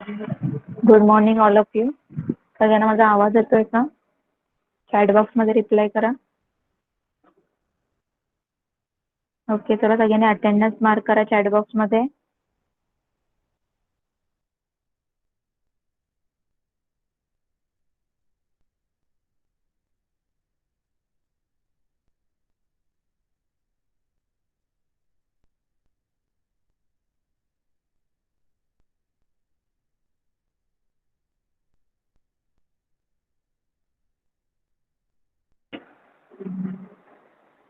Good morning all of you. सगळ्यांना माझा आवाज येतोय का? चॅट बॉक्समध्ये रिप्लाय करा. ओके, चला सगळ्यांनी अटेंडन्स मार्क करा चॅट बॉक्समध्ये.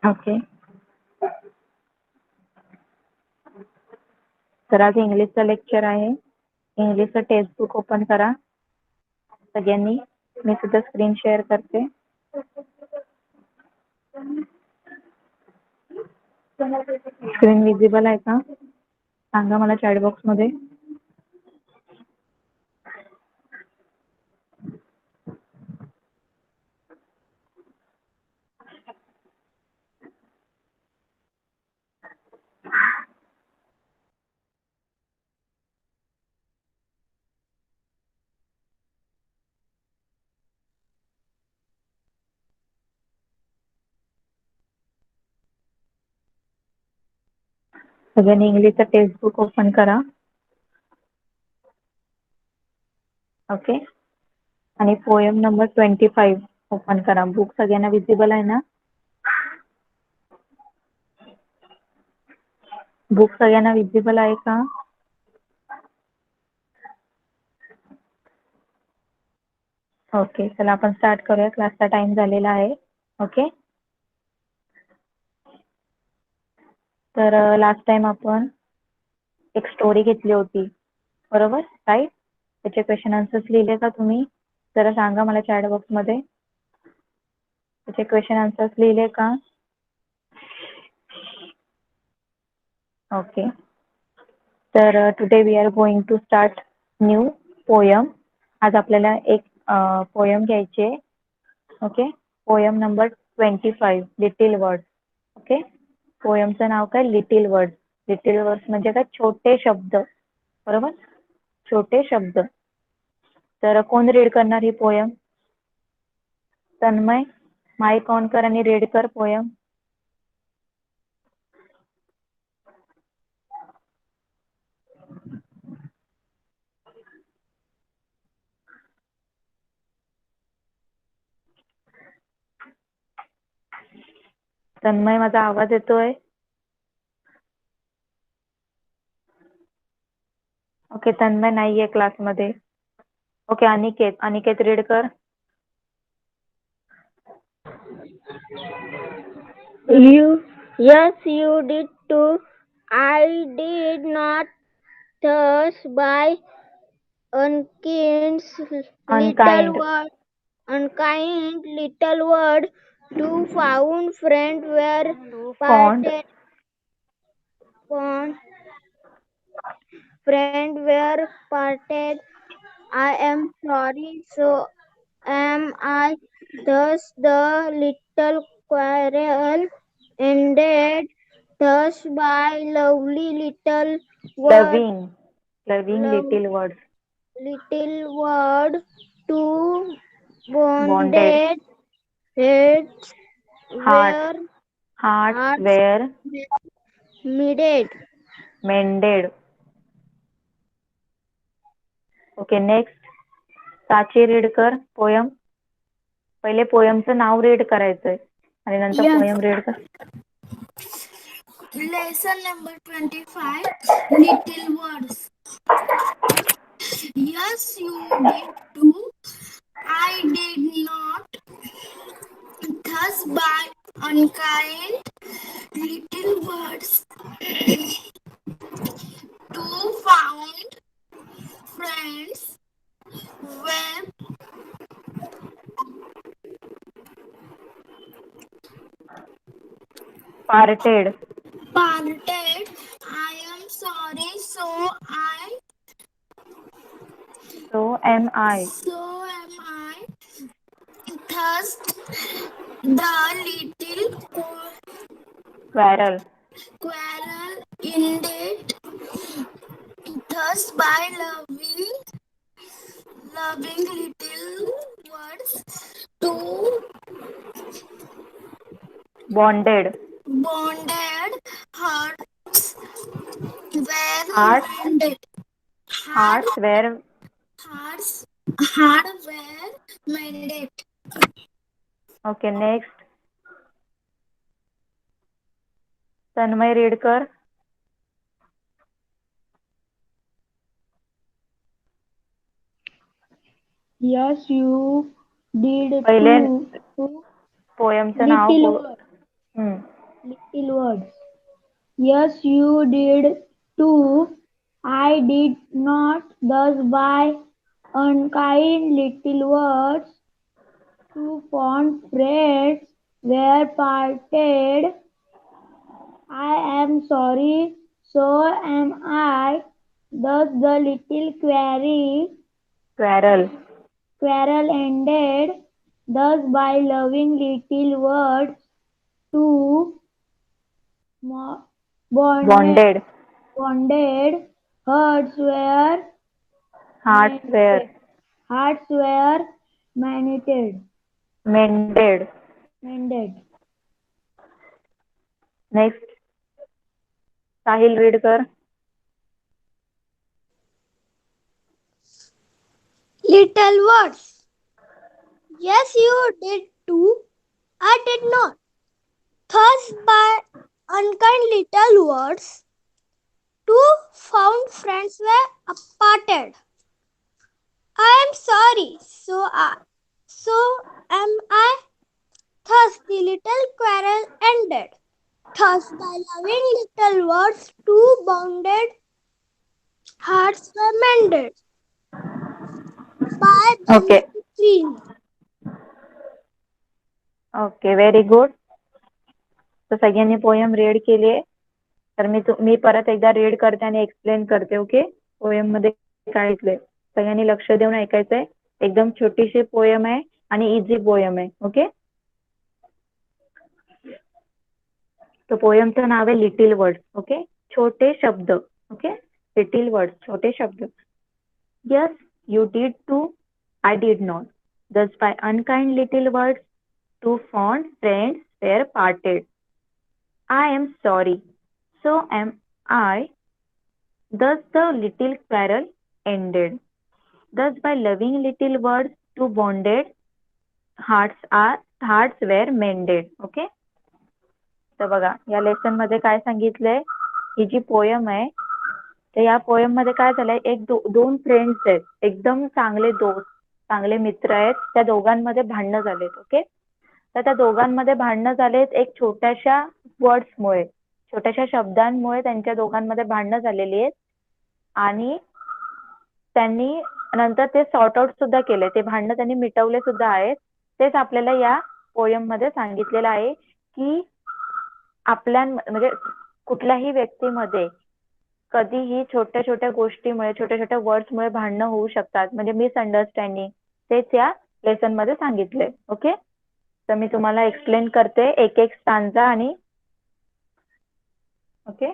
ओके, तर आज इंग्लिशचं लेक्चर आहे. इंग्लिशचं टेक्स्ट बुक ओपन करा सगळ्यांनी. मी सुद्धा स्क्रीन शेअर करते. स्क्रीन विजिबल आहे का? सांगा मला चॅट बॉक्समध्ये. सगळ्यांनी इंग्लिशचं टेक्स्ट बुक ओपन करा. ओके, आणि पोएम नंबर 25 ओपन करा. बुक सगळ्यांना विजिबल आहे ना? बुक सगळ्यांना विजिबल आहे का? ओके, चला आपण स्टार्ट करूया. क्लासचा टाइम झालेला आहे. ओके, तर लास्ट टाइम आपण एक स्टोरी घेतली होती, बरोबर? राईट. त्याचे क्वेश्चन आन्सर्स लिहिले का तुम्ही? जरा सांगा मला चॅट बॉक्समध्ये. त्याचे क्वेश्चन आन्सर्स लिहिले का? ओके, तर today we are going to start new poem. आज आपल्याला एक पोयम घ्यायची. Okay, poem number 25, little word. Okay, पोयमचं नाव काय? Little word. लिटिल वर्ड्स म्हणजे काय? छोटे शब्द, बरोबर? छोटे शब्द. तर कोण रीड करणार ही पोयम? तन्मय, माईक ऑन कर आणि रीड कर पोयम. तन्मय, माझा आवाज येतोय? ओके, तन्मय नाहीये क्लासमध्ये. ओके, अनिकेत, अनिकेत रीड कर. Yes, you did too. I did not thus by unkind Unkind. unkind little word to found friend were Fond. parted friend were parted. I am sorry, so am I. Thus the little quarrel ended. Thus by lovely little word, Loving love little words. little word to Bonded. bonded heads Hearts. were Hearts hearts were mended. mended. Okay, next. साची read कर poem. पहिले पोयमचं now read करायचंय आणि नंतर Yes. Poem read कर. Lesson number 25, little words. Yes, you did too. I did not. Thus, by unkind little words, two found friends were Parted. parted. I am sorry, So am I. so am I. Thus, the little Quarrel. quarrel ended. Thus, by loving loving little words, two bonded bonded hearts were hearts mended. Heart, hearts were hearts, heart were mended. okay. Next, Tanmay read कर. Yes, you did पहिले two पोयमचं now little words. Yes, you did too. I did not. Thus, by unkind little words, two fond friends were parted. I am sorry, so am I. Thus, the little quarrel ended. Thus, by loving little words, two bonded hearts were mended. Next, Sahil read कर. Little words. Yes, you did too. I did not. Thus, by unkind little words, two found friends were parted. I am sorry, so am I. Thus, the little quarrel ended. Thus, by loving little words, two bonded hearts were mended. By Okay. Benjamin. Okay, very good. तर सगळ्यांनी poem read केली आहे. तर मी परत एकदा read करते आणि explain करते. ओके, पोयम मध्ये काय लिहिलंय सगळ्यांनी लक्ष देऊन ऐकायचंय. एकदम छोटीशी पोयम आहे आणि इझी पोयम आहे. ओके, तर पोयमचं नाव आहे लिटिल वर्ड्स. ओके, छोटे शब्द. ओके, लिटिल वर्ड्स, छोटे शब्द. Yes, you did too, I did not. Thus by unkind little words, two fond friends were parted. I am sorry, so am I. Thus the little quarrel ended. Thus by loving little words, two bonded hearts were mended. Okay. तर बघा, या lesson मध्ये काय सांगितलंय, ही जी poem आहे तर या poem मध्ये काय झालंय, दोन फ्रेंड्स आहेत, एकदम चांगले दोस्त, चांगले मित्र आहेत. त्या दोघांमध्ये भांडणं झालेत. ओके, तर त्या दोघांमध्ये भांडणं झालेत एक छोट्याशा वर्ड्समुळे, छोट्याशा शब्दांमुळे त्यांच्या दोघांमध्ये भांडणं झालेली आहेत. आणि त्यांनी नंतर ते सॉर्ट आउट सुद्धा केले, ते भांडणं त्यांनी मिटवले सुद्धा आहेत. तेच आपल्याला या पोयम मध्ये सांगितलेलं आहे की म्हणजे कुठल्याही व्यक्तीमध्ये कधीही छोट्या छोट्या गोष्टीमुळे, छोट्या छोट्या वर्ड्समुळे भांडणं होऊ शकतात, म्हणजे मिसअंडरस्टँडिंग. तेच या लेसन मध्ये सांगितलंय. ओके, तर मी तुम्हाला एक्सप्लेन करते एक एक स्टांजा आणि ओके.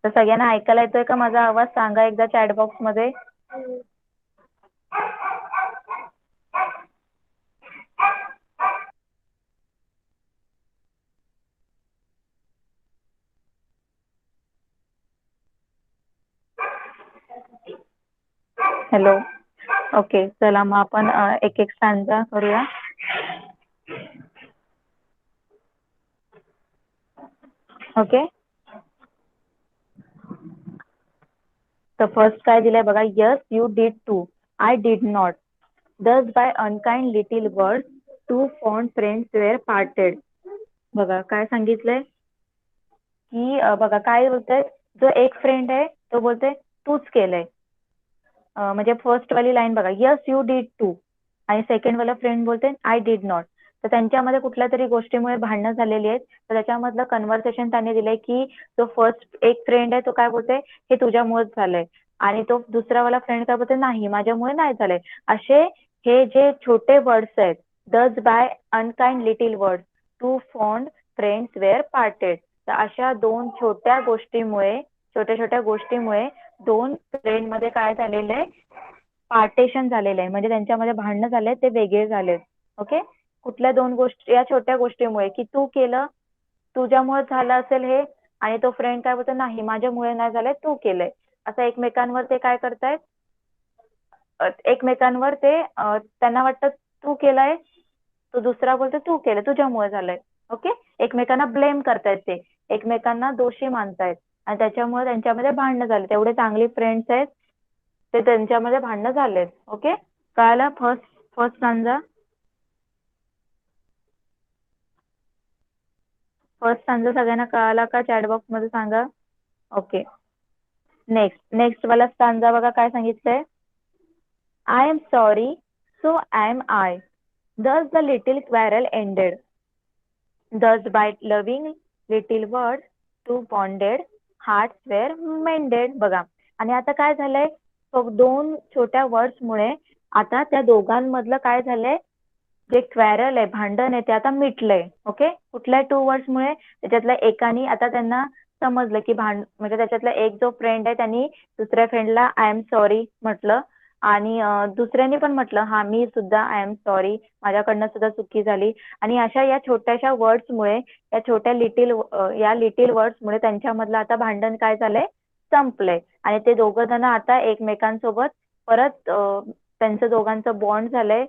तर सगळ्यांना ऐकायला येतोय का माझा आवाज? सांगा एकदा चॅट बॉक्स मध्ये. हॅलो. ओके, चला मग आपण एक एक स्टांजा करूया. ओके, तर फर्स्ट काय दिलंय बघा. Yes, you did too, I did not. Thus by unkind little words, two fond friends were parted. बघा काय सांगितलंय की बघा काय बोलतंय, जो एक फ्रेंड आहे तो बोलतोय तूच केलंय. म्हणजे फर्स्ट वाली लाईन बघा, यस यू डिड टू, आणि सेकंड वाला फ्रेंड बोलते आय डिड नॉट. तर त्यांच्यामध्ये कुठल्या तरी गोष्टीमुळे भांडणं झालेली आहेत. तर त्याच्यामधलं कन्व्हर्सेशन त्यांनी दिलंय की जो फर्स्ट एक फ्रेंड आहे तो काय बोलतोय, हे तुझ्यामुळेच झालंय. आणि तो दुसरावाला फ्रेंड काय बोलतोय, नाही माझ्यामुळे नाही झालंय. असे हे जे छोटे वर्ड्स आहेत, thus by unkind little words, two fond friends were parted. तर अशा दोन छोट्या छोट्या गोष्टीमुळे दोन फ्रेंड मध्ये काय झालेलं आहे, पार्टेशन झालेलं आहे. म्हणजे त्यांच्यामध्ये भांडणं झाले, ते वेगळे झालेत. ओके. कुठल्या दोन गोष्टी, या छोट्या गोष्टीमुळे, की तू केलं, तुझ्यामुळे झालं असेल हे, आणि तो फ्रेंड काय बोलतो, नाही माझ्यामुळे नाही झालंय, तू केलंय. असं एकमेकांवर ते काय करतायत, एकमेकांवर ते त्यांना वाटतं तू केलंय, तो दुसरा बोलतो तू केलं, तुझ्यामुळे झालंय. ओके. एकमेकांना ब्लेम करतायत, ते एकमेकांना दोषी मानतायत, आणि त्याच्यामुळे त्यांच्यामध्ये भांडणं झाले. तेवढे चांगली फ्रेंड्स आहेत, ते त्यांच्यामध्ये भांडणं झालेत. ओके. कळालं? फर्स्ट फर्स्ट स्टांजा, सगळ्यांना कळाला का? चॅट बॉक्स मध्ये सांगा. ओके. नेक्स्ट वाला स्टांजा बघा काय सांगितलंय. I am sorry, so I am I. Thus the little quarrel ended. Thus by loving little words, two bonded hearts were mended. बघा. आणि आता काय झालंय, दोन छोट्या वर्ड्स मुळे आता त्या दोघांमधलं काय झालंय, जे क्वॅरल आहे, भांडण आहे, ते आता मिटलंय. ओके. कुठल्या टू वर्ड्स मुळे, त्याच्यातल्या एकाने आता त्यांना समजलं की म्हणजे त्याच्यातला एक जो फ्रेंड आहे त्यांनी दुसऱ्या फ्रेंडला आय एम सॉरी म्हटलं, आणि दुसऱ्याने पण म्हटलं हा मी सुद्धा आय एम सॉरी, माझ्याकडनं सुद्धा चुकी झाली. आणि अशा या छोट्याशा वर्ड्समुळे, या छोट्या लिटिल वर्ड्समुळे त्यांच्यामधलं आता भांडण काय झालंय, संपलंय. आणि ते दोघं जण आता एकमेकांसोबत परत त्यांचं दोघांचं बॉन्ड झालंय.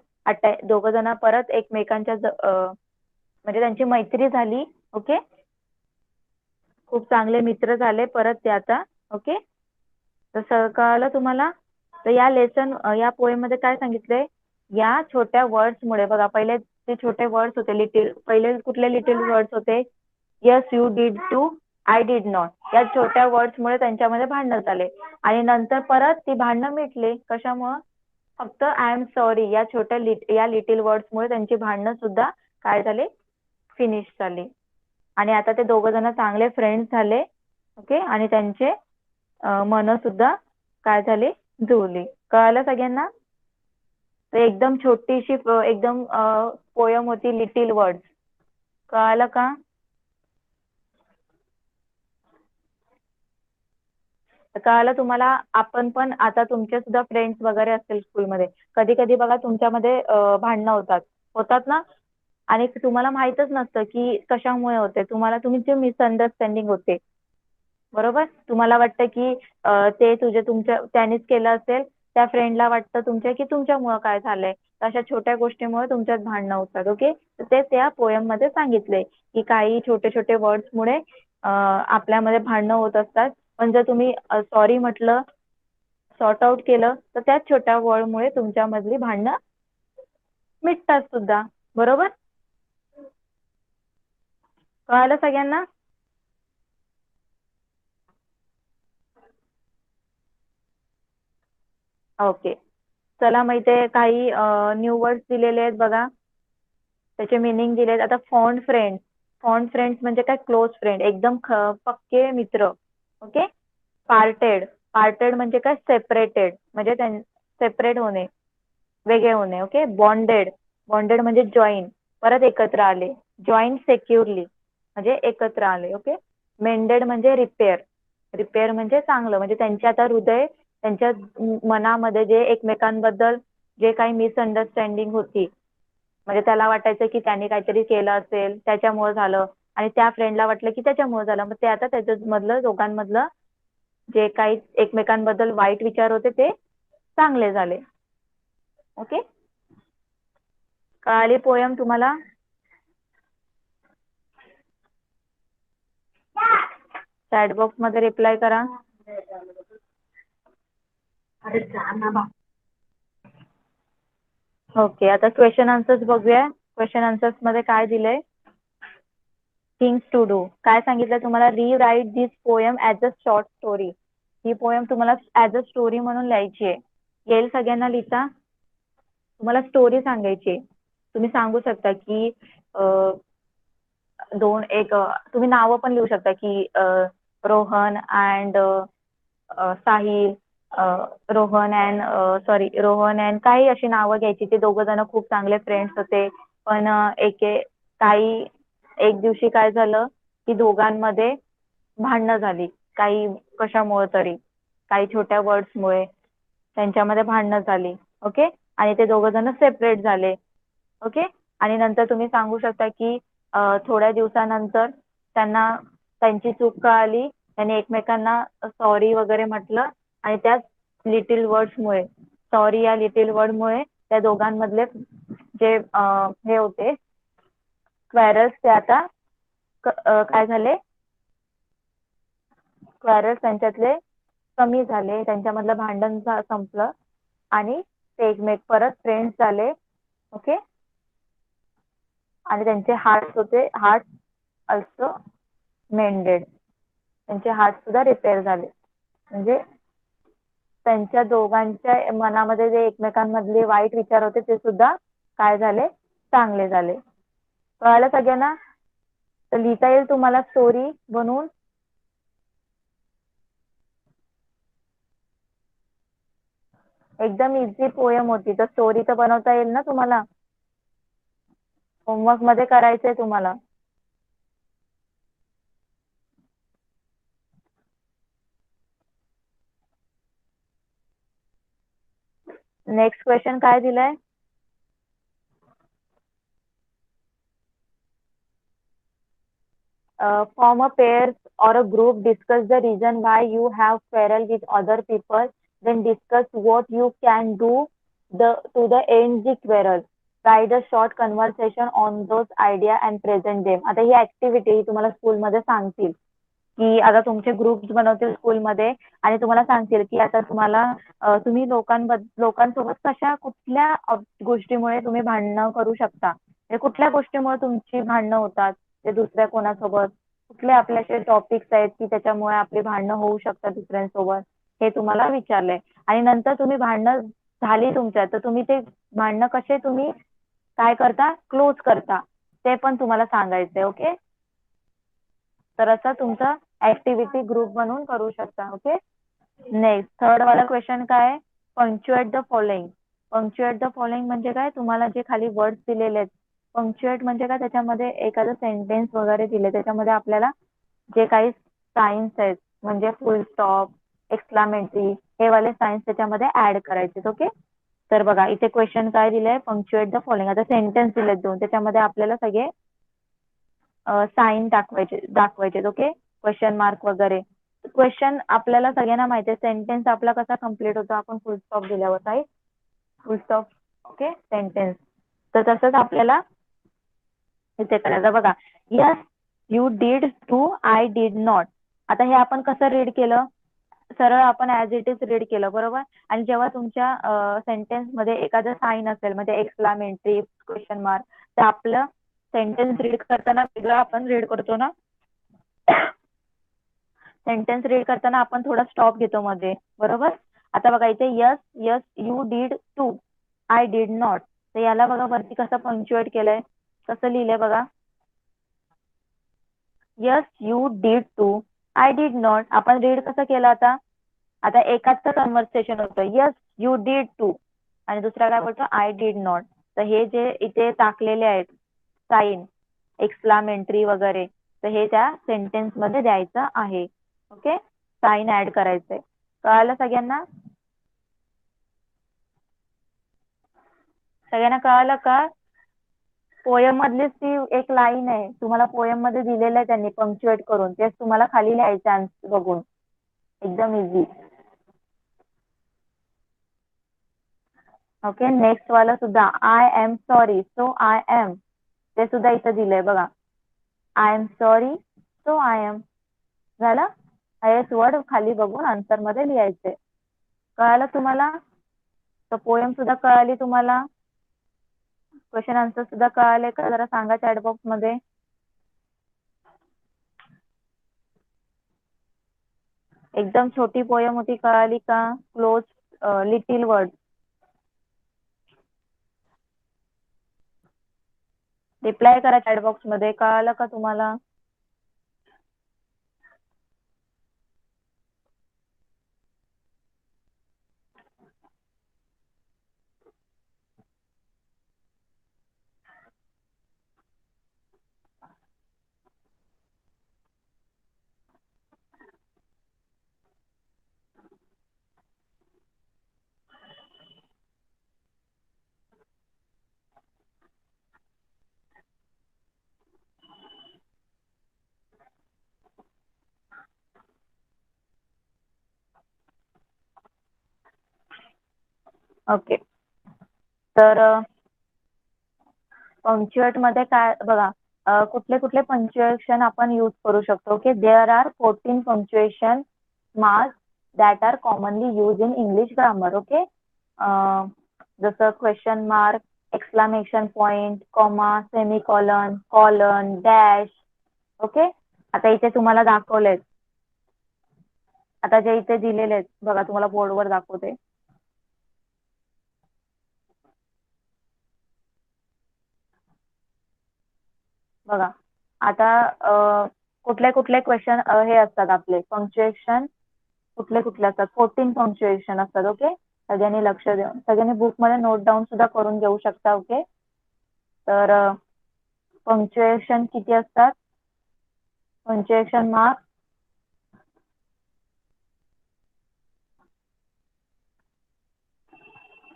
दोघं जण परत एकमेकांच्या म्हणजे त्यांची मैत्री झाली. ओके. खूप चांगले मित्र झाले परत ते आता. ओके. तर कळलं तुम्हाला? तर या पोएम मध्ये काय सांगितलंय, या छोट्या वर्ड्स मुळे, बघा पहिले ते छोटे वर्ड्स होते, पहिले कुठले लिटिल वर्ड्स होते, yes you did too, I did not. या छोट्या वर्ड्स मुळे त्यांच्यामध्ये भांडण झाले, आणि नंतर परत ती भांडणं मिटली. कशामुळे? फक्त आय एम सॉरी या या लिटिल वर्ड्स मुळे त्यांची भांडणं सुद्धा काय झाले, फिनिश झाली. आणि आता ते दोघं जण चांगले फ्रेंड्स झाले. ओके. आणि त्यांचे मन सुद्धा काय झाले, जुळली. कळालं सगळ्यांना? तर एकदम छोटीशी एकदम पोयम होती, लिटिल वर्ड्स. कळालं का? कळालं तुम्हाला? आपण पण आता तुमचे सुद्धा फ्रेंड्स वगैरे असतील स्कूलमध्ये, कधी कधी बघा तुमच्यामध्ये भांडणं होतात ना, आणि तुम्हाला माहितच नसतं की कशामुळे होते. तुमची मिसअंडरस्टँडिंग होते, बरोबर. तुम्हाला वाटतं की ते त्यानेच केलं असेल, त्या फ्रेंडला वाटतं तुमच्या की तुमच्यामुळं काय झालंय. अशा छोट्या गोष्टीमुळे तुमच्यात भांडणं होतात. ओके. तर ते त्या पोयम मध्ये सांगितलंय की काही छोटे छोटे वर्ड्स मुळे आपल्यामध्ये भांडणं होत असतात, पण जर तुम्ही सॉरी म्हटलं, सॉर्ट आउट केलं, तर त्याच छोट्या वर्ड मुळे तुमच्यामधली भांडणं मिटतात सुद्धा. बरोबर. कळालं सगळ्यांना? ओके. चला, मग इथे काही न्यू वर्ड्स दिलेले आहेत बघा, त्याचे मिनिंग दिलेत. आता फॉन्ड फ्रेंड्स म्हणजे काय, क्लोज फ्रेंड, एकदम पक्के मित्र. ओके. पार्टेड म्हणजे काय, सेपरेटेड म्हणजे सेपरेट होणे, वेगळे होणे. ओके. बॉन्डेड म्हणजे जॉईन, परत एकत्र आले. जॉईन सेक्युरली म्हणजे एकत्र आले. ओके. मेंडेड म्हणजे रिपेअर म्हणजे चांगलं, म्हणजे त्यांचे आता हृदय, त्यांच्या मनामध्ये जे एकमेकांबद्दल जे काही मिसअंडरस्टँडिंग होती, म्हणजे त्याला वाटायचं की त्यांनी काहीतरी केलं असेल त्याच्यामुळे झालं, आणि त्या फ्रेंडला वाटलं की त्याच्यामुळे झालं, मग ते आता त्याच्यामधलं दोघांमधलं जे काही एकमेकांबद्दल वाईट विचार होते ते चांगले झाले. ओके. कळाली पोयम तुम्हाला? चॅट बॉक्स मध्ये रिप्लाय करा. ओके. आता क्वेश्चन आन्सर्स बघूया. क्वेश्चन आन्सर्स मध्ये काय दिलंय, थिंग्स टू डू. काय सांगितलं तुम्हाला, रीराईट दिस poem as a short story. He poem तुम्हाला ऍज अ स्टोरी म्हणून लिहायची आहे. येईल सगळ्यांना लिहिता? तुम्हाला स्टोरी सांगायची. तुम्ही सांगू शकता की तुम्ही नावं पण लिहू शकता की रोहन अँड साहिल, रोहन अँड काही अशी नावं घ्यायची. ते दोघं जण खूप चांगले फ्रेंड्स होते, पण काही एक दिवशी काय झालं, की दोघांमध्ये भांडणं झाली काही कशामुळे तरी काही छोट्या वर्ड्समुळे त्यांच्यामध्ये भांडणं झाली. ओके आणि ते दोघ जण सेपरेट झाले. ओके आणि नंतर तुम्ही सांगू शकता की थोड्या दिवसानंतर त्यांना त्यांची चूक कळाली, त्यांनी एकमेकांना सॉरी वगैरे म्हटलं आणि त्याच लिटिल वर्ड्समुळे सॉरी या लिटिल वर्डमुळे त्या दोघांमधले जे हे होते क्वॅरल्स ते आता काय झाले, क्वॅरल्स त्यांच्यातले कमी झाले, त्यांच्यामधलं भांडण संपलं आणि ते एकमेक परत फ्रेंड्स झाले. ओके आणि त्यांचे हार्ट होते, हार्ट अल्सो मेंडेड, त्यांचे हार्ट सुद्धा रिपेअर झाले. म्हणजे त्यांच्या दोघांच्या मनामध्ये जे एकमेकांमधले वाईट विचार होते ते सुद्धा काय झाले, चांगले झाले. कळालं सगळ्यांना? तर लिहिता येईल तुम्हाला स्टोरी बनवून. एकदम इझी पोयम होती, तर स्टोरी तर बनवता येईल ना तुम्हाला. होमवर्क मध्ये करायचंय तुम्हाला. नेक्स्ट क्वेश्चन काय दिलाय? Form a pair or a group, discuss the reason why you have quarrel with other people, then discuss what you can do to the end the quarrel. Write a short conversation on those idea and present them. आता ही activity तुम्हाला स्कूलमध्ये सांगतील की आता तुमचे groups बनवतील स्कूलमध्ये आणि तुम्हाला सांगतील की आता तुम्हाला तुम्ही लोकांसोबत कशा कुठल्या गोष्टीमुळे तुम्ही भांडणं करू शकता, म्हणजे कुठल्या गोष्टीमुळे तुमची भांडणं होतात ते दुसऱ्या कोणासोबत, कुठले आपले असे टॉपिक्स आहेत की त्याच्यामुळे आपली भांडणं होऊ शकतात दुसऱ्यांसोबत, हे तुम्हाला विचारलंय. आणि नंतर तुम्ही भांडणं झाली तुमच्यात तर तुम्ही ते भांडणं कसे तुम्ही काय करता, क्लोज करता, ते पण तुम्हाला सांगायचंय. ओके तर असं तुमचं ऍक्टिव्हिटी ग्रुप बनवून करू शकता. ओके नेक्स्ट थर्ड वाला क्वेश्चन काय आहे? Punctuate the following. Punctuate the following म्हणजे काय, तुम्हाला जे खाली वर्ड्स दिलेले आहेत, पंक्च्युएट म्हणजे काय, त्याच्यामध्ये एखादं सेंटेन्स वगैरे दिले त्याच्यामध्ये आपल्याला जे काही सायन्स आहेत म्हणजे फुल स्टॉप, एक्सक्लामेटरी, हे वाले सायन्स त्याच्यामध्ये ऍड करायचे. ओके तर बघा इथे क्वेश्चन काय दिलंय, पंक्च्युएट द फॉलोइंग. आता सेंटेन्स दिलेत दोन, त्याच्यामध्ये आपल्याला सगळे साईन दाखवायचे. ओके क्वेश्चन मार्क वगैरे. क्वेश्चन आपल्याला सगळ्यांना माहिती आहे सेंटेन्स आपला कसा कम्प्लीट होतो, आपण फुल स्टॉप दिल्यावर काय फुल स्टॉप. ओके सेंटेन्स तर तसंच आपल्याला इथे करायचं. बघा yes you did too, I did not. आता हे आपण कसं रीड केलं, सरळ आपण ऍज इट इज रीड केलं बरोबर. आणि जेव्हा तुमच्या सेंटेन्स मध्ये एखादं साईन असेल म्हणजे एक्सक्लामेटरी, क्वेश्चन मार्क, तर आपलं सेंटेन्स रीड करताना वेगळं आपण रीड करतो ना. सेंटेन्स रीड करताना आपण थोडा स्टॉप घेतो मध्ये बरोबर. आता बघा इथे yes yes you did too, I did not, तर याला बघा वरती कसं पंक्च्युएट केलंय, कसं लिहिलंय बघा. Yes you did too, I did not. आपण रीड कसं केलं आता, आता एकाच कन्व्हर्सेशन होतं यस यू डीड टू आणि दुसरा काय बोलतो आय डीड नॉट. तर हे जे इथे टाकलेले आहेत साईन, एक्सक्लामेटरी वगैरे, तर हे त्या सेंटेन्स मध्ये द्यायचं आहे. ओके साईन ऍड करायचंय. कळालं सगळ्यांना? सगळ्यांना कळालं का? पोयम मधलीच ती एक लाईन आहे, तुम्हाला पोयम मध्ये दिलेलं आहे त्यांनी पंक्च्युएट करून, तेच तुम्हाला खाली लिहायचं आन्सर बघून. एकदम इझी. ओके नेक्स्ट वाला सुद्धा I am sorry so I am, ते सुद्धा इथं दिलंय बघा. I am sorry so I am झालं. हेच वर्ड खाली बघून आन्सर मध्ये लिहायचे. कळालं तुम्हाला? तर पोयम सुद्धा कळाली तुम्हाला, क्वेश्चन आन्सर सुद्धा कळाले का जरा सांगा चॅट बॉक्स मध्ये. एकदम छोटी पोयम होती, कळाली का? Close little word. रिप्लाय करा चॅट बॉक्स मध्ये, कळालं का तुम्हाला? ओके. तर पंक्च्युएट मध्ये काय बघा, कुठले कुठले पंक्च्युएशन आपण यूज करू शकतो. Okay, there are 14 punctuation marks that are commonly use in English grammar. Okay, जसं question mark, exclamation point, comma, semicolon, colon, dash. Okay, आता इथे तुम्हाला दाखवलेत, आता जे इथे दिलेले आहेत बघा, तुम्हाला बोर्डवर दाखवते. बघा आता कुठले कुठले क्वेश्चन हे असतात आपले पंक्च्युएशन, कुठले कुठले असतात. 14 पंक्च्युएशन असतात. ओके, सगळ्यांनी लक्ष देऊन, सगळ्यांनी बुक मध्ये नोट डाऊन सुद्धा करून घेऊ शकता. ओके, तर पंक्च्युएशन किती असतात, पंक्च्युएशन मार्क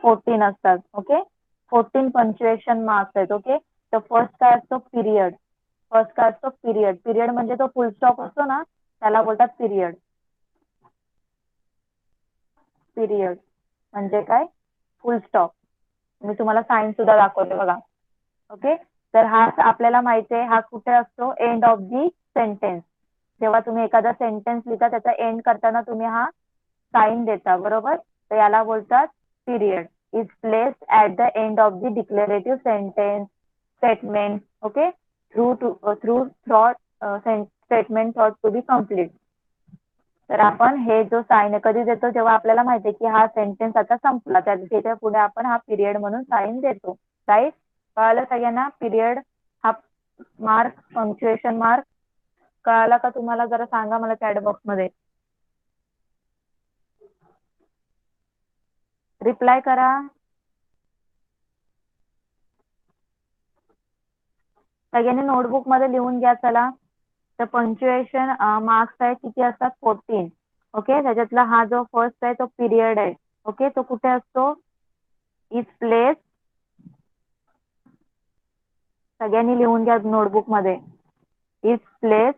14 असतात. ओके, 14 पंक्च्युएशन मार्क्स आहेत. ओके, तर फर्स्ट काय असतो, पिरियड. फर्स्ट काय असतो, पिरियड. पिरियड म्हणजे तो फुल स्टॉप असतो ना, त्याला बोलतात पिरियड. पिरियड म्हणजे काय, फुल स्टॉप. मी तुम्हाला साइन सुद्धा दाखवते बघा. ओके, तर हा आपल्याला माहिती आहे, हा कुठे असतो, एंड ऑफ दी सेंटेन्स. जेव्हा तुम्ही एखादा सेंटेन्स लिहिता त्याचा एंड करताना तुम्ही हा साइन देता, बरोबर. तर याला बोलतात period. Is placed at the end of the declarative sentence statement. Okay, through thought statement thought to be complete. तर आपण हे जो साइन कधी देतो, जेव्हा आपल्याला माहिती आहे की हा सेंटेन्स आता संपला, त्याच्या पुढे आपण हा पिरियड म्हणून साइन देतो. राईट, कळालं सगळ्यांना. पिरियड हा मार्क, पंक्च्युएशन मार्क कळाला का तुम्हाला? जरा सांगा मला चॅट बॉक्स मध्ये, रिप्लाय करा. सगळ्यांनी नोटबुक मध्ये लिहून घ्या. चला, तर पंक्च्युएशन मार्क्स आहे किती असतात, 14. ओके, त्याच्यातला हा जो फर्स्ट आहे तो पिरियड आहे. ओके, तो कुठे असतो, इज प्लेस. सगळ्यांनी लिहून घ्या नोटबुक मध्ये, is place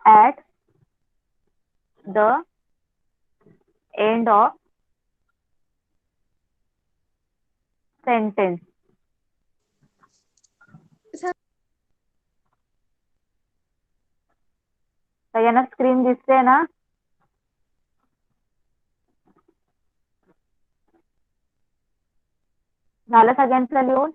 at the end of sentence. सगळ्यांना स्क्रीन दिसते ना? झालं सगळ्यांचं लिहून?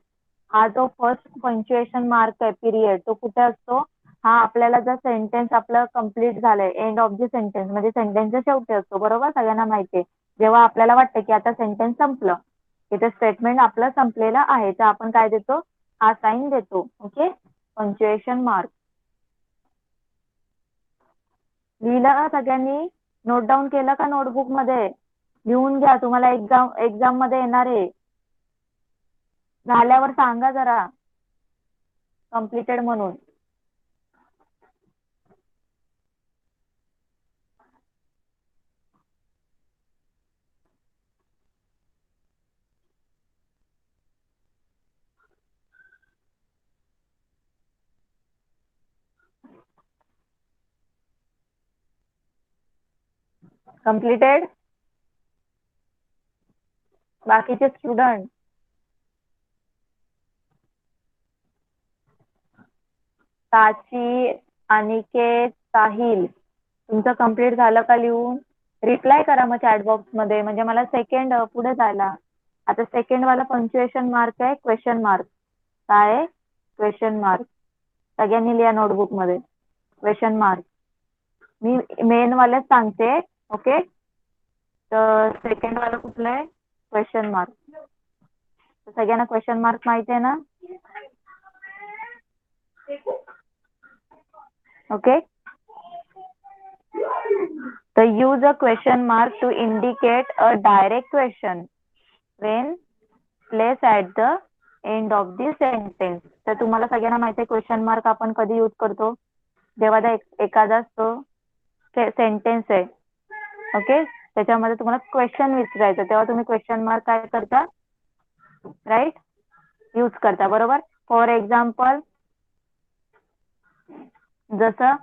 हा जो फर्स्ट पंक्च्युएशन मार्क आहे, पिरियड, तो कुठे असतो, हा आपल्याला जर सेंटेन्स आपलं कम्प्लीट झालंय, एंड ऑफ द सेंटेन्स म्हणजे सेंटेन्सच्या शेवटी असतो, बरोबर. सगळ्यांना माहितीये, जेव्हा आपल्याला वाटतं की आता सेंटेन्स संपलं, इथे स्टेटमेंट आपलं संपलेलं आहे, तर आपण काय देतो, हा साइन देतो. Okay, punctuation mark. लिहिलं का सगळ्यांनी? नोट डाऊन केलं का नोटबुक मध्ये? लिहून घ्या, तुम्हाला एक्झाम मध्ये येणार आहे. झाल्यावर सांगा जरा कम्प्लिटेड म्हणून. कम्प्लिटेड बाकीचे स्टुडंट? साची, अनिकेत, साहिल, तुमचं कम्प्लीट झालं का लिहून? रिप्लाय करा मग चॅट बॉक्स मध्ये, म्हणजे मला सेकंड पुढे जायला. आता सेकंड वाला पंक्च्युएशन मार्क आहे, क्वेश्चन मार्क. काय आहे, क्वेश्चन मार्क. सगळ्यांनी लिहा नोटबुक मध्ये, क्वेश्चन मार्क. मी मेन वाले सांगते. ओके, तर सेकंड वाला कुठलं आहे, क्वेश्चन मार्क. सगळ्यांना क्वेश्चन मार्क माहिती आहे ना? Okay, so use a question mark to indicate a direct question when placed at the end of the sentence. तर तुम्हाला सगळ्यांना माहिती आहे क्वेश्चन मार्क आपण कधी यूज करतो, जेव्हा एखादा तो सेंटेन्स आहे, ओके, त्याच्यामध्ये तुम्हाला क्वेश्चन विचारायचं, तेव्हा तुम्ही क्वेश्चन मार्क काय करता, राईट, यूज करता, बरोबर. फॉर एक्झाम्पल, जसं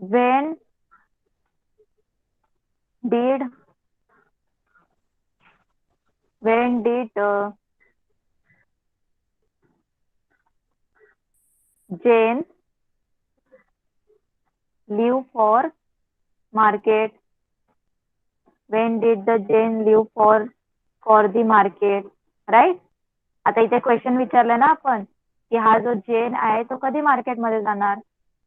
when did Jane leave for market? When did the Jane leave for the market? Right. आता इथे क्वेश्चन विचारलं ना आपण की हा जो जेन आहे तो कधी मार्केटमध्ये जाणार,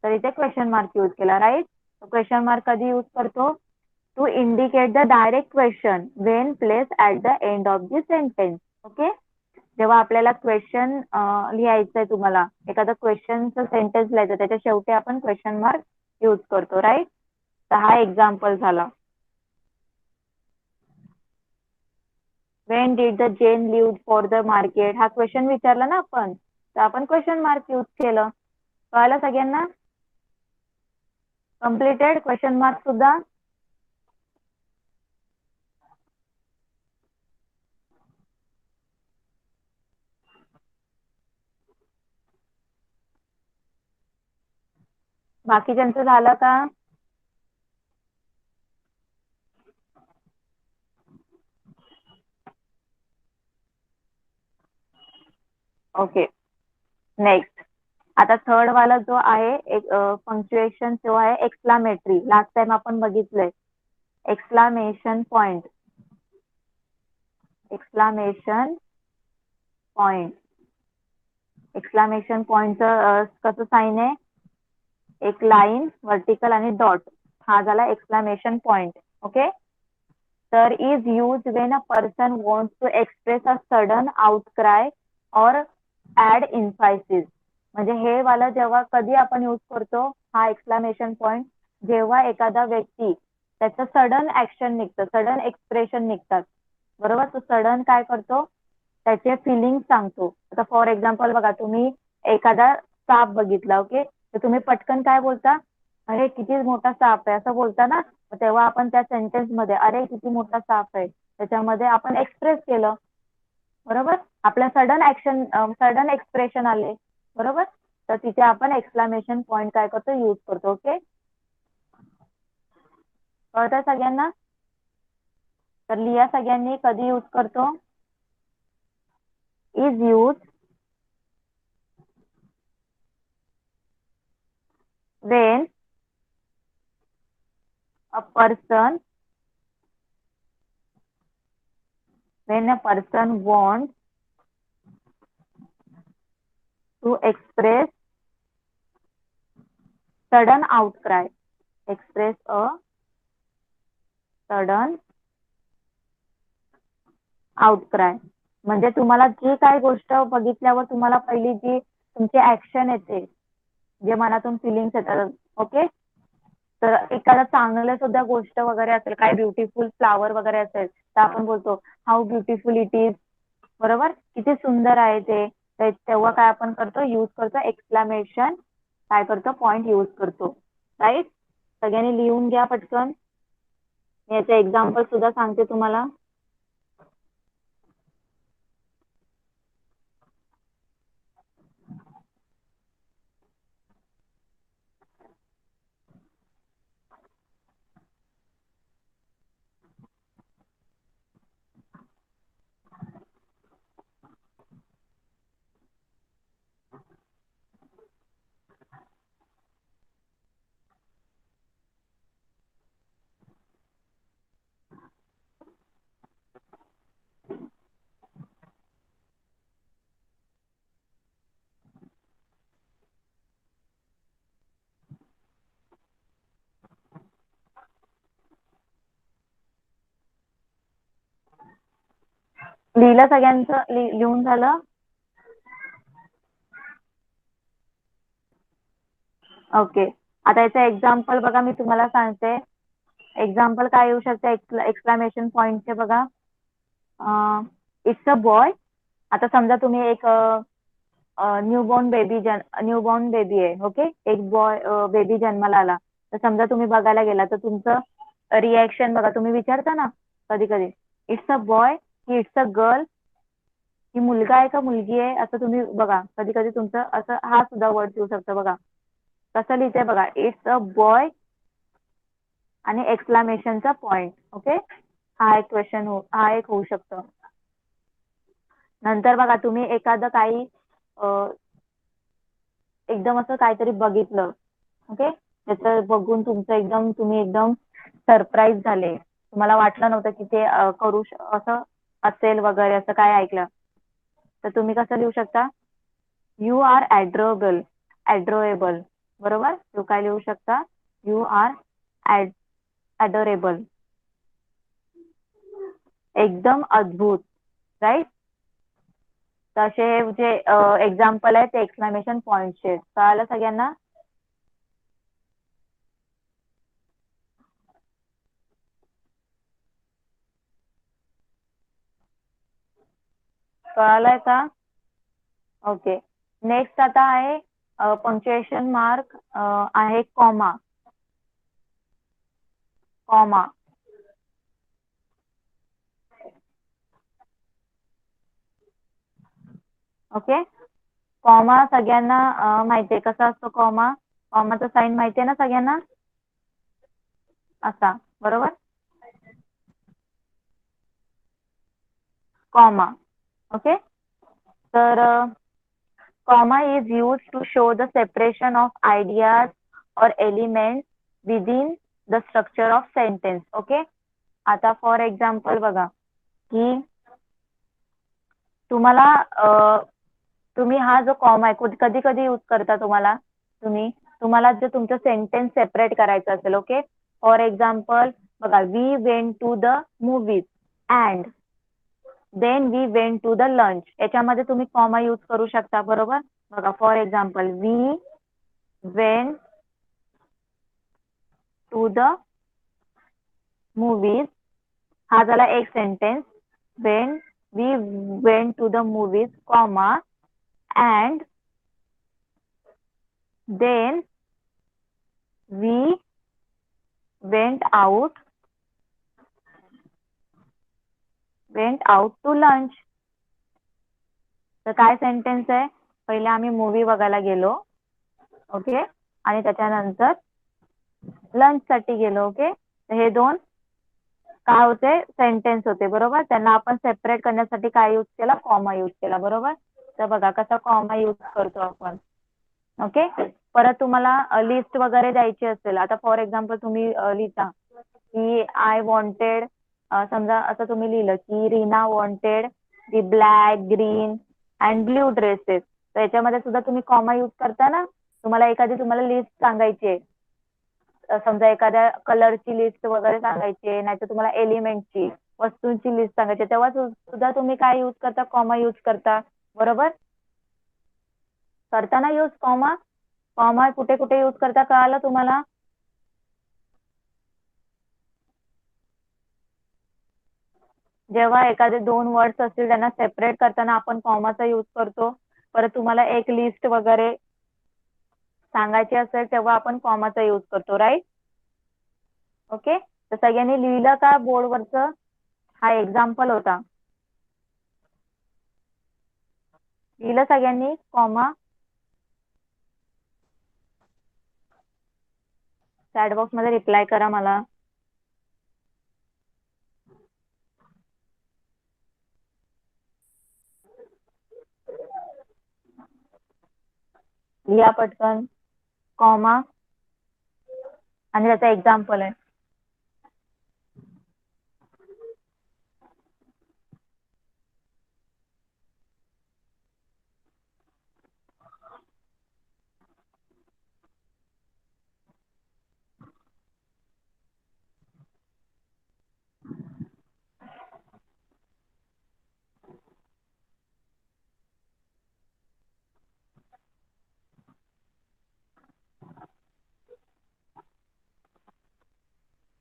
तर इथे क्वेश्चन मार्क यूज केला. राईट. क्वेश्चन मार्क कधी यूज करतो? To indicate the direct question when place at the end of the sentence. Okay. जेव्हा आपल्याला क्वेश्चन लिहायचंय, तुम्हाला एखादा क्वेश्चनचं सेंटेन्स लिहायचं, त्याच्या शेवटी आपण क्वेश्चन मार्क यूज करतो. राईट. तर हा एक्झाम्पल झाला. When did the Jane leave for the market? हा क्वेश्चन विचारला ना आपण, तर आपण क्वेश्चन मार्क यूज केलं. कळलं सगळ्यांना? कम्प्लिटेड क्वेश्चन मार्क सुद्धा. बाकीच्यांचं झालं का? ओके. नेक्स्ट. आता थर्ड वाला जो आहे एक पंक्च्युएशन जो आहे एक्सक्लामेटरी. लास्ट टाइम आपण बघितलंय exclamation point. Exclamation point. Exclamation पॉइंटचं कसं साईन आहे? एक लाईन, वर्टिकल आणि डॉट. हा झाला एक्सक्लामेशन पॉइंट. ओके. तर is use when a person wants to express a sudden outcry or add इन्फायसिस. म्हणजे हे वाला जेव्हा कधी आपण यूज करतो हा एक्सक्लामेशन पॉइंट, जेव्हा एखादा व्यक्ती त्याचं सडन ऍक्शन निघतं, सडन एक्सप्रेशन निघतात. बरोबर. तो सडन काय करतो? त्याचे फिलिंग सांगतो. आता फॉर एक्झाम्पल बघा, तुम्ही एखादा साप बघितला. ओके. तर तुम्ही पटकन काय बोलता? अरे किती मोठा साप आहे, असं बोलता ना. तेव्हा आपण त्या सेंटेन्स मध्ये अरे किती मोठा साप आहे त्याच्यामध्ये आपण एक्सप्रेस केलं. बरोबर. आपल्या सडन ऍक्शन, सडन एक्सप्रेशन आले. बरोबर. तर तिथे आपण एक्सक्लामेशन पॉइंट काय करतो? यूज करतो. ओके. कळतंय सगळ्यांना? तर लिहा सगळ्यांनी, कधी यूज करतो? Is use when a person wants to express sudden outcry. Express a sudden outcry. म्हणजे तुम्हाला जी काही गोष्ट बघितल्यावर तुम्हाला पहिली जी तुमची ऍक्शन येते, जे मनातून फिलिंग्स येतात. ओके. तर एखादा चांगलं सुद्धा गोष्ट वगैरे असेल, काय ब्युटिफुल फ्लावर वगैरे असेल, तर आपण बोलतो हाऊ ब्युटिफुल इट इज. बरोबर. किती सुंदर आहे ते. तेव्हा काय आपण करतो? यूज करतो एक्सक्लामेशन, काय करतो? पॉइंट यूज करतो. राईट. सगळ्यांनी लिहून घ्या पटकन. याचे एक्झाम्पल सुद्धा सांगते तुम्हाला. लिहिलं सगळ्यांचं? लिहून झालं? ओके. आता याचं एक्झाम्पल बघा, मी तुम्हाला सांगते. एक्झाम्पल काय येऊ शकते एक्सक्लामेशन पॉइंटचे? बघा, इट्स अ बॉय. आता समजा तुम्ही एक न्यूबॉर्न बेबी आहे. ओके. एक बॉय बेबी जन्माला आला. तर समजा तुम्ही बघायला गेला, तर तुमचं रिॲक्शन बघा, तुम्ही विचारता ना कधी कधी इट्स अ बॉय की इट्स अ गर्ल, ही मुलगा आहे का मुलगी आहे, असं तुम्ही बघा कधी कधी तुमचं असं हा सुद्धा वर्ड येऊ शकतो. बघा, कसं लिहिते बघा, इट्स अ बॉय आणि एक्सक्लामेशनचा पॉइंट. ओके, हा एक क्वेश्चन हा एक होऊ शकतो. नंतर बघा, तुम्ही एखादं काही एकदम असं काहीतरी बघितलं, ओके, त्याचं बघून तुम्ही एकदम सरप्राईज झाले, तुम्हाला वाटलं नव्हतं की ते असं असेल वगैरे, असं काय ऐकलं, तर तुम्ही कसं लिहू शकता, यू आर ॲडोरेबल. बरोबर, तू काय लिहू शकता, यू आर ॲडोरेबल, एकदम अद्भुत, राईट. तसे जे एक्झाम्पल आहे ते एक्सक्लेमेशन पॉइंटचे. कळालं सगळ्यांना? कळालंय का? ओके, नेक्स्ट आता आहे पंक्च्युएशन मार्क, आहे कॉमा. Comma, okay. कॉमा सगळ्यांना माहितीये कसा असतो कॉमा. कॉमाचा साईन माहितीये ना सगळ्यांना, असा. बरोबर, कॉमा. ओके, तर comma is use to show the separation of ideas or elements within the structure of sentence. Okay, आता फॉर एक्झाम्पल बघा की तुम्हाला तुम्ही हा जो कॉमा आहे कधी कधी यूज करता तुम्हाला जर तुमचं सेंटेन्स सेपरेट करायचं असेल. ओके, फॉर एक्झाम्पल बघा, we went to the movies and then we went to the lunch, याच्यामध्ये तुम्ही कॉमा यूज करू शकता. बरोबर, बघा, for example, we went to the movies, हा झाला एक sentence. When we went to the movies, comma, and then we went out to lunch. तर काय सेंटेन्स आहे, पहिले आम्ही मूवी बघायला गेलो, ओके, आणि त्याच्यानंतर लंच साठी गेलो. ओके, तर हे दोन काय होते, सेंटेन्स होते. बरोबर, त्यांना आपण सेपरेट करण्यासाठी काय यूज केला, कॉमा यूज केला. बरोबर, तर बघा कसा कॉमा यूज करतो आपण. ओके, परत तुम्हाला लिस्ट वगैरे द्यायची असेल, आता फॉर एक्झाम्पल तुम्ही लिहिता की आय वॉन्टेड, समजा असं तुम्ही लिहिलं की Reena wanted the black, green and blue dresses, तर याच्यामध्ये सुद्धा तुम्ही कॉमा यूज करता ना. तुम्हाला लिस्ट सांगायची आहे, समजा एखाद्या कलरची लिस्ट वगैरे सांगायची आहे, नाहीतर तुम्हाला एलिमेंटची, वस्तूंची लिस्ट सांगायची, तेव्हा सुद्धा तुम्ही काय यूज करता, कॉमा यूज करता. बरोबर, करताना यूज कॉमा. कॉमा कुठे कुठे यूज करता, कळालं तुम्हाला? जेव्हा एखादे दोन वर्ड्स असतील त्यांना सेपरेट करताना आपण कॉमाचा यूज करतो. परत तुम्हाला एक लिस्ट वगैरे सांगायची असेल तेव्हा आपण कॉमाचा यूज करतो, राईट. ओके, तर सगळ्यांनी लिहिलं का बोर्डवरचं? हा एक्झाम्पल होता, लिहिलं सगळ्यांनी कॉमा? चॅट बॉक्स मध्ये रिप्लाय करा मला. लिहा पटकन कॉमा, आणि त्याचा एक्झाम्पल आहे.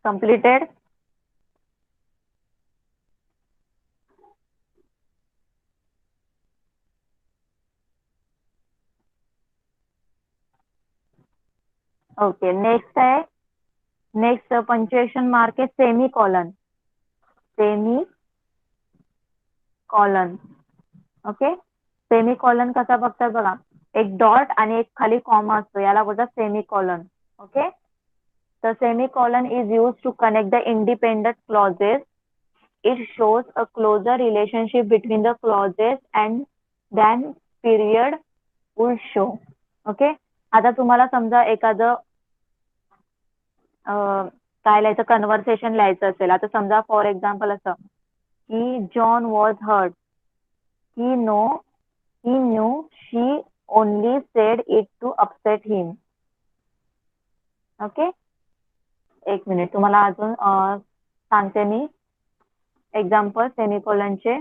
Completed. ओके, नेक्स्ट आहे, नेक्स्ट पंक्च्युएशन मार्क आहे semi colon. Semi colon, okay. Semi colon कसा बघतात बघा, एक डॉट आणि एक खाली कॉमा असतो, याला बोलतात सेमिकॉलन. ओके, तर semicolon is use to connect the independent clauses. It shows a closer relationship between the clauses and than period would show. Okay, आता तुम्हाला समजा एखादं काय लिहायचं, कन्व्हर्सेशन लिहायचं असेल. आता समजा फॉर एक्झाम्पल असं की John was hurt, he knew she only said it to upset him. Okay, एक मिनिट तुम्हाला अजून सांगते मी एक्झाम्पल सेमिकोलनचे.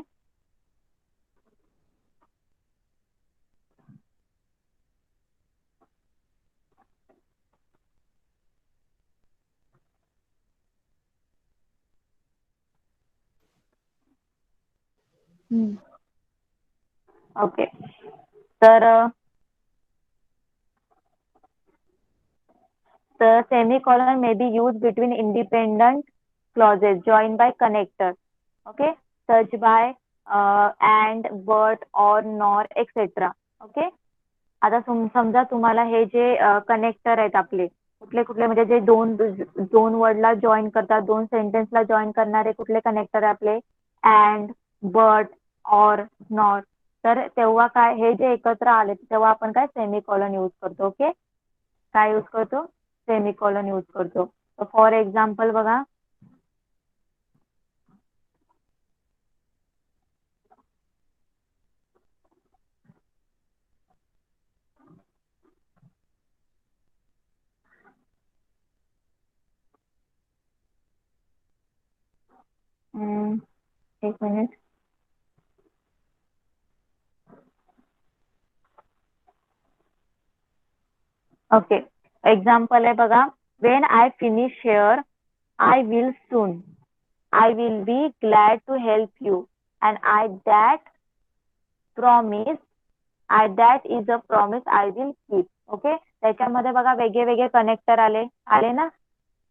ओके, तर semicolon may be used between independent clauses joined by connector. Okay, such by and, but, or, nor, etc. Okay, आता समजा तुम्हाला हे जे कनेक्टर आहेत आपले कुठले कुठले, म्हणजे जे दोन वर्डला जॉईन करतात, दोन सेंटेन्सला जॉईन करणारे कुठले कनेक्टर आपले, अँड, बट, ऑर, नॉट. तर तेव्हा काय, हे जे एकत्र आले तेव्हा आपण काय सेमिकॉलन यूज करतो. ओके, काय यूज करतो, सेमिकॉलन यूज करतो. फॉर एक्झाम्पल बघा, एक मिनिट. ओके, एक्झाम्पल आहे बघा, when I finish here I will soon, I will be glad to help you, and I that is a promise I will keep. Okay, त्याच्यामध्ये बघा वेगळे वेगळे connector आले ना.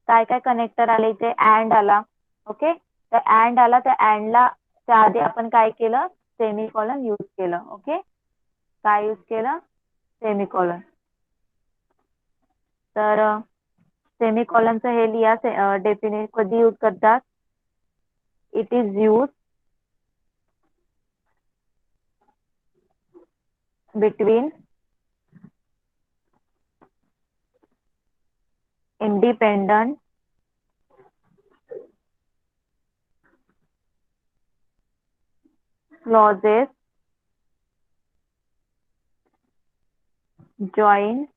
काय काय कनेक्टर आले, ते अँड आला. ओके, तर अँड आला, त्या अँडला त्या आधी आपण काय केलं, सेमिकॉलन यूज केलं. ओके, काय यूज केलं, सेमिकॉलन. तर सेमिकॉलनचं हे लिहा, डेफिनेट कधी यूज करतात. It is use between independent clauses joined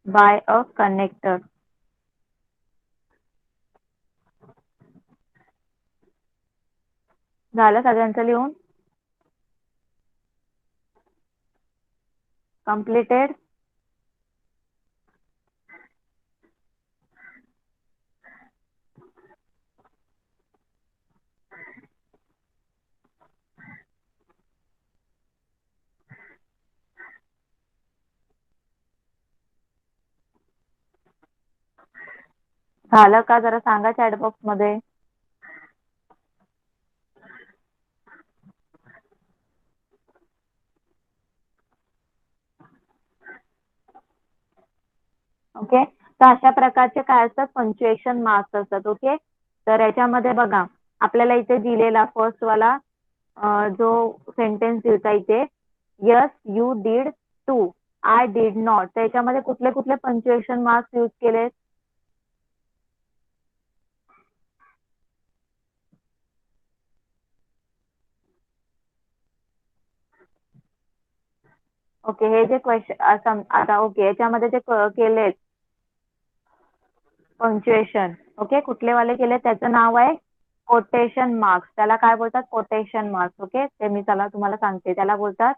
by a connector. झालं सगळ्यांचं लिहून, completed. झालं का, जरा सांगा चॅट बॉक्स मध्ये. ओके, तर अशा प्रकारचे काय असतात, पंच्युएशन मार्क्स असतात. ओके, तर याच्यामध्ये बघा आपल्याला इथे दिलेला फर्स्ट वाला जो सेंटेन्स दिलता इथे, yes you did too, I did not, त्याच्यामध्ये कुठले कुठले पंच्युएशन मार्क्स यूज केले. ओके, हे जे क्वेश्चन आता, ओके, याच्यामध्ये जे केलेत पंच्युएशन, ओके, कुठले वाले केले, त्याचं नाव आहे कोटेशन मार्क्स. त्याला काय बोलतात, कोटेशन मार्क्स. ओके, ते मी त्याला तुम्हाला सांगते, त्याला बोलतात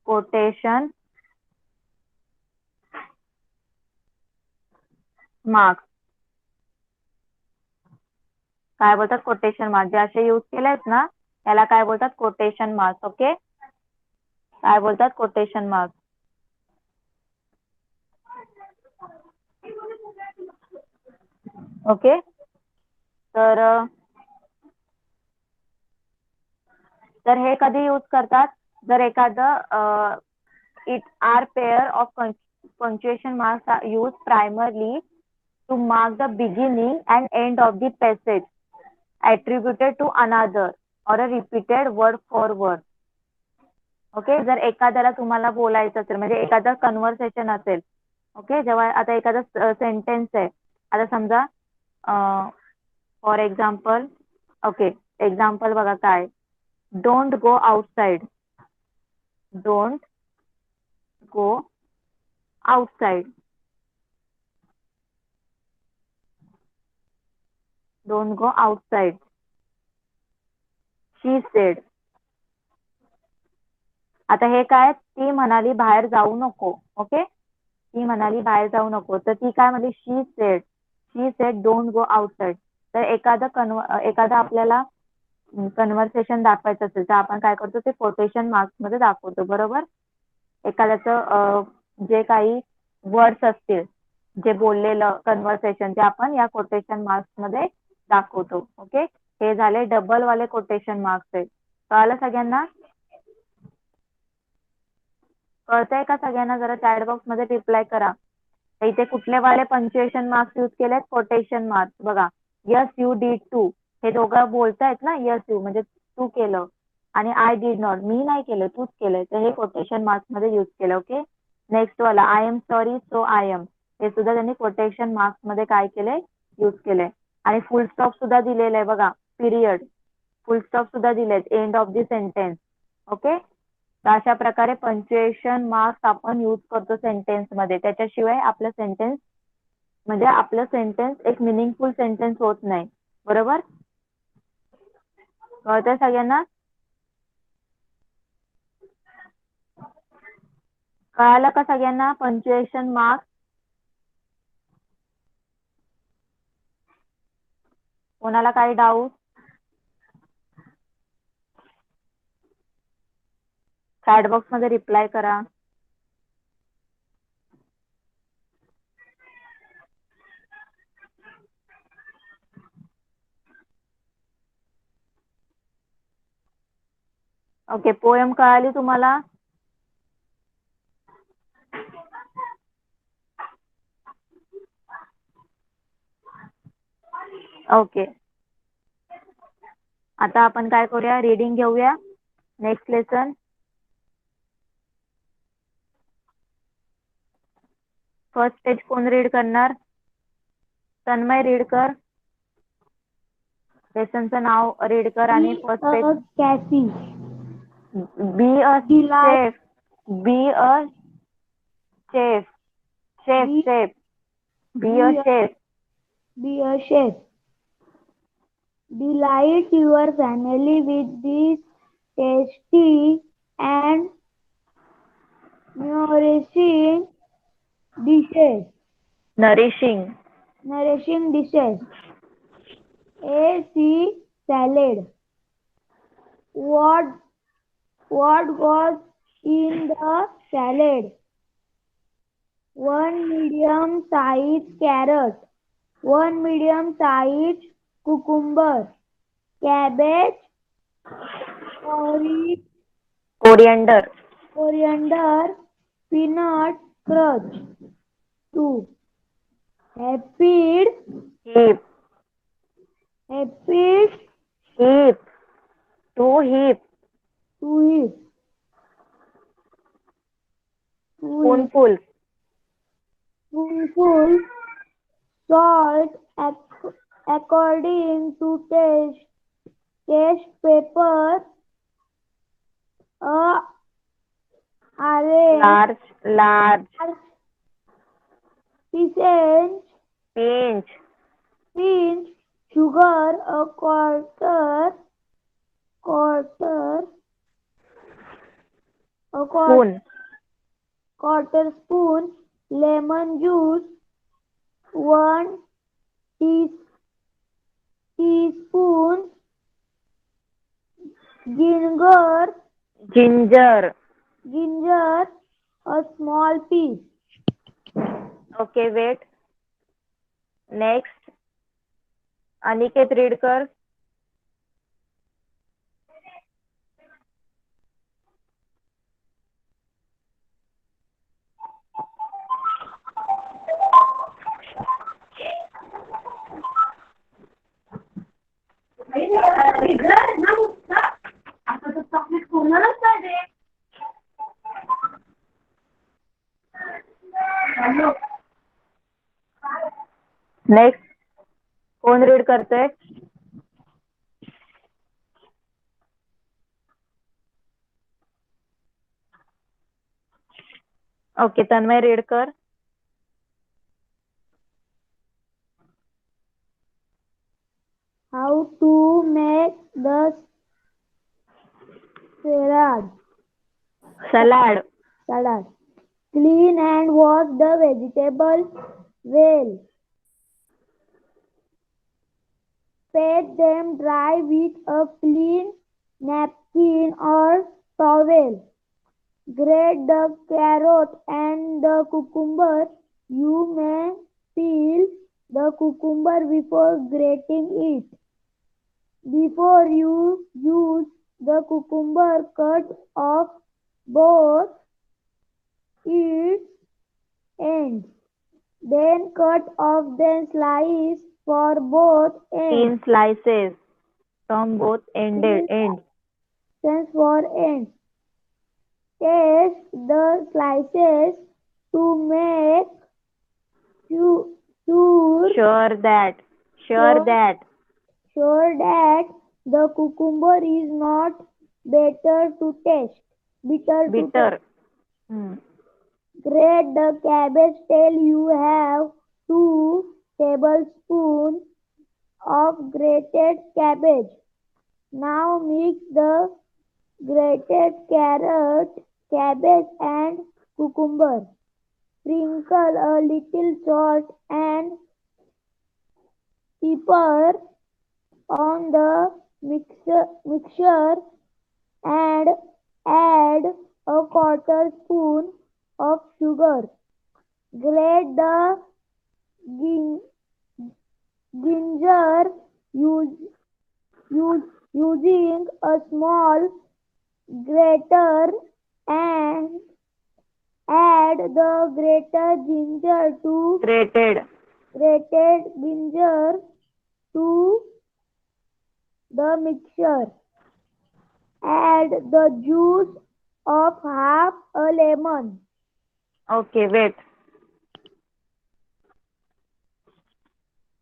कोटेशन मार्क्स. काय बोलतात, कोटेशन मार्क्स. जे असे यूज केलेत ना त्याला काय बोलतात, कोटेशन मार्क्स. ओके, काय बोलतात, कोटेशन मार्क्स. ओके, तर हे कधी यूज करतात, जर एखादं it are pair of punctuation marks are use primarily to mark the beginning and end of the passage attributed to another or a repeated word for word. Okay, जर एखाद्याला तुम्हाला बोलायचं असेल, म्हणजे एखादं कन्व्हर्सेशन असेल, ओके, जेव्हा आता एखादा सेंटेन्स आहे, आता समजा फॉर एक्झाम्पल, ओके, एक्झाम्पल बघा काय, don't go outside, don't go outside, don't go outside, she sed. आता हे काय, ती म्हणाली बाहेर जाऊ नको. ओके, ती म्हणाली बाहेर जाऊ नको, तर ती काय म्हणली, शी सेड डोंट गो आउटसाइड. तर एखादा आपल्याला कन्व्हर्सेशन दाखवायचं असेल तर आपण काय करतो, ते कोटेशन मार्क्स मध्ये दाखवतो, बरोबर. एखाद्याचं जे काही वर्ड्स असतील, जे बोललेलं कन्व्हर्सेशन, ते आपण या कोटेशन मार्क्स मध्ये दाखवतो. ओके, हे झाले डबल वाले कोटेशन मार्क्स आहेत. कळालं सगळ्यांना? कळतंय का सगळ्यांना? जरा चॅट बॉक्स मध्ये रिप्लाय करा. इथे कुठले वाले पंक्च्युएशन मार्क्स यूज केलेत? Quotation marks. बघा, यस यू डीड टू, हे दोघं बोलतायत ना, यस यू म्हणजे तू केलं, आणि आय डीड नॉट, मी नाही केलं, तूच केलंय, तर हे कोटेशन मार्क्स मध्ये यूज केलं. ओके, नेक्स्ट वाला, I am sorry so I am, हे सुद्धा त्यांनी कोटेशन मार्क्स मध्ये काय केलंय, यूज केलंय. आणि फुल स्टॉप सुद्धा दिलेलं आहे बघा, पिरियड, फुल स्टॉप सुद्धा दिलेत, end of the sentence. Okay, तर अशा प्रकारे पंक्च्युएशन मार्क्स आपण यूज करतो सेंटेन्स मध्ये. त्याच्याशिवाय आपलं सेंटेन्स, म्हणजे आपलं सेंटेन्स एक मिनिंगफुल सेंटेन्स होत नाही, बरोबर. कळतंय सगळ्यांना? कळालं का सगळ्यांना पंक्च्युएशन मार्क्स? कोणाला काही डाऊट? चॅट बॉक्स मध्ये रिप्लाय करा. ओके, पोएम कळाली तुम्हाला? ओके, आता आपण काय करूया, रीडिंग घेऊया. Next lesson. फर्स्ट पेज कोण रीड करणार? तन्मय रीड कर. लेसनचं नाव रीड कर आणि first page. Cassie, be a chef, be a chef, chef chef, be a chef. be a chef. Delight your family with these tasty and nourishing dishes. Nourishing dishes. A sea salad. What goes in the salad? One medium-sized carrot. One medium-sized cucumber. Cabbage. Coriander. Coriander. Peanut crunch. 2. Heap. Heap. Heap. Heap. To heap. To heap. Spoonful. Spoonful. Salt according to taste. Taste. Pepper. Large. Pinch. Sugar. A quarter. Spoon. Quarter spoon. Lemon juice. 1 teaspoon. Ginger. A small piece. Okay, wait. Next. Aniket read कर. Next कोण read करतोय? Okay, Tanmay read कर. How to make the salad. Salad. Salad. Clean and wash the vegetables well. Pat them dry with a clean napkin or towel. Grate the carrot and the cucumber. You may peel the cucumber before grating it. Before you use the cucumber, cut off both its ends. Then cut off the slice for both ends. In slices from both ends. Since for ends. Test the slices to make Sure that the cucumber is not bitter to taste. bitter. Grate the cabbage till you have 2 tablespoons of grated cabbage. Now mix the grated carrot, cabbage and cucumber. Sprinkle a little salt and pepper on the mixture and add a quarter spoon of sugar. Grate the ginger using a small grater and add the grated ginger to the mixture. Add the juice of half a lemon. Okay, wait.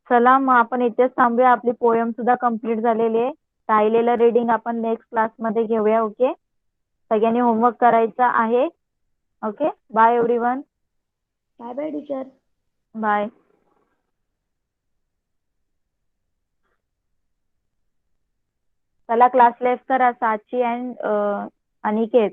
चला मग आपण इथेच थांबूया. आपली poem सुद्धा complete झालेली आहे. राहिलेलं रीडिंग आपण नेक्स्ट क्लासमध्ये घेऊया. ओके, सगळ्यांनी होमवर्क करायचा आहे. Okay, bye everyone. Bye bye teacher. Bye. चला क्लास लेफ्ट करा, साची अँड अनिकेत.